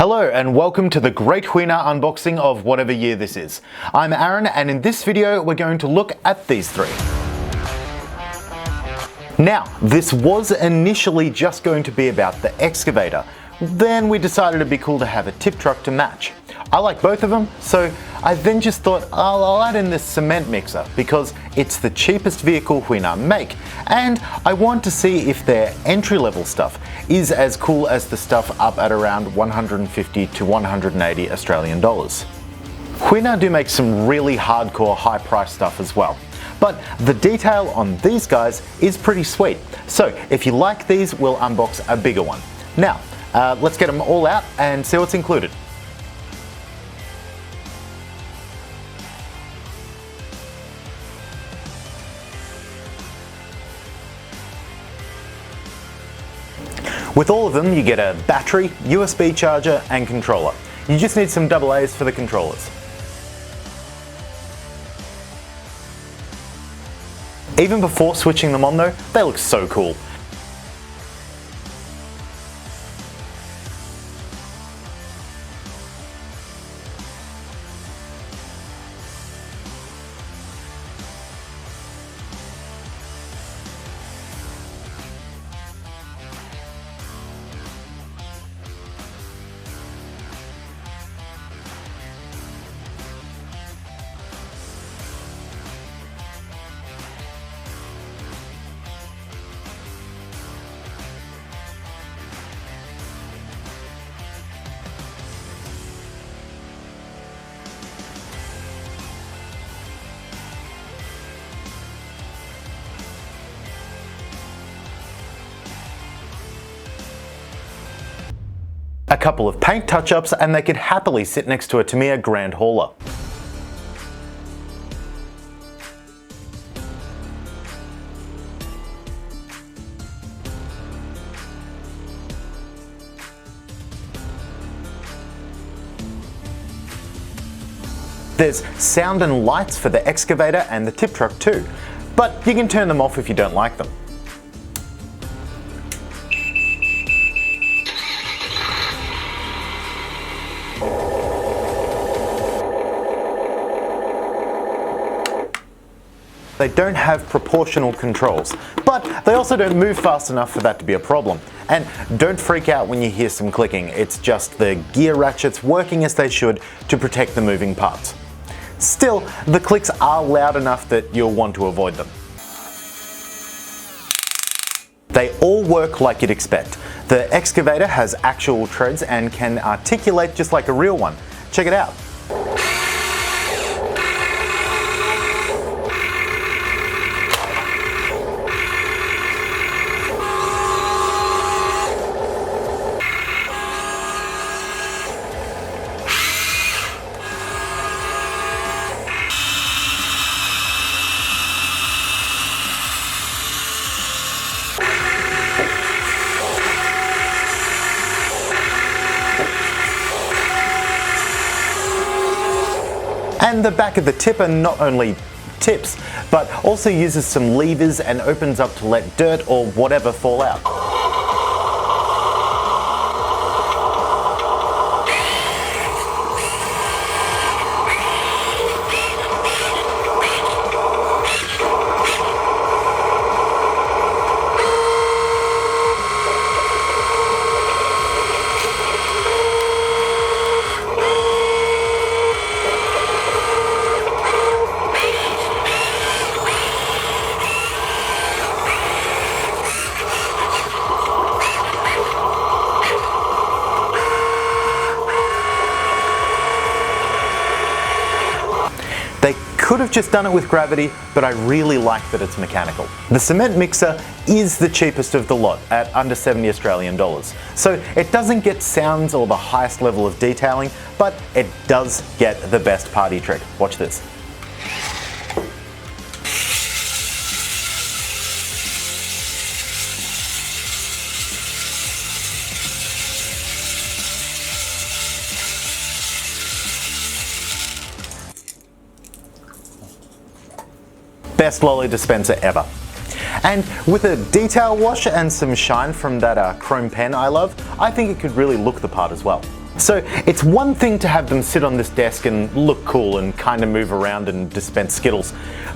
Hello and welcome to the great HuiNa unboxing of whatever year this is. I'm Aaron and in this video we're going to look at these three. Now, this was initially just going to be about the Excavator. Then we decided it'd be cool to have a tip truck to match. I like both of them, so I then just thought I'll add in this cement mixer because it's the cheapest vehicle HuiNa make, and I want to see if their entry-level stuff is as cool as the stuff up at around 150 to 180 Australian dollars. HuiNa do make some really hardcore high-price stuff as well, but the detail on these guys is pretty sweet. So if you like these, we'll unbox a bigger one. Now, let's get them all out and see what's included. With all of them, you get a battery, USB charger, and controller. You just need some AA's for the controllers. Even before switching them on though, they look so cool. A couple of paint touch-ups and they could happily sit next to a Tamiya Grand Hauler. There's sound and lights for the Excavator and the tip truck too, but you can turn them off if you don't like them. They don't have proportional controls, but they also don't move fast enough for that to be a problem. And don't freak out when you hear some clicking, it's just the gear ratchets working as they should to protect the moving parts. Still, the clicks are loud enough that you'll want to avoid them. They all work like you'd expect. The Excavator has actual treads and can articulate just like a real one. Check it out. And the back of the tipper not only tips, but also uses some levers and opens up to let dirt or whatever fall out. They could have just done it with gravity, but I really like that it's mechanical. The cement mixer is the cheapest of the lot at under 70 Australian dollars. So it doesn't get sounds or the highest level of detailing, but it does get the best party trick. Watch this. Best lolly dispenser ever. And with a detail wash and some shine from that chrome pen I love, I think it could really look the part as well. So it's one thing to have them sit on this desk and look cool and kind of move around and dispense Skittles,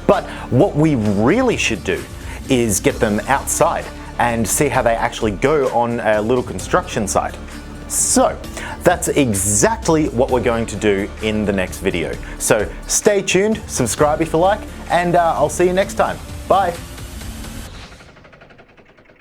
but what we really should do is get them outside and see how they actually go on a little construction site. So that's exactly what we're going to do in the next video. So stay tuned, subscribe if you like, and I'll see you next time. Bye.